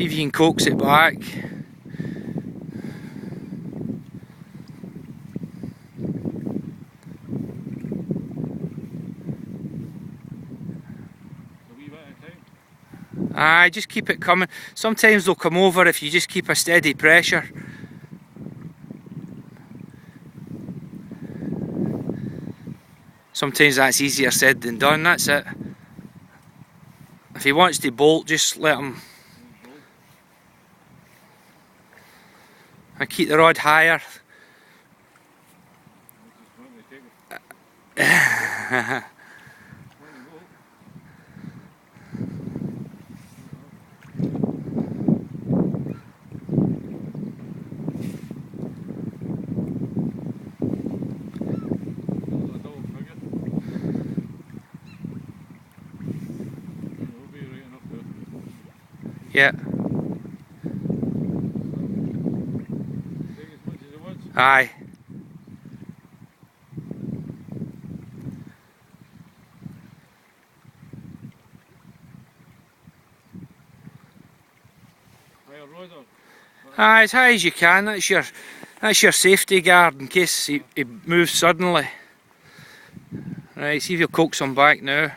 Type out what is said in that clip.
See if you can coax it back. Aye, just keep it coming. Sometimes they'll come over if you just keep a steady pressure. Sometimes that's easier said than done, that's it. If he wants to bolt, just let him. And keep the rod higher. Yeah. Aye. Aye, as high as you can. That's your safety guard in case he moves suddenly. Right, see if you'll coax him back now.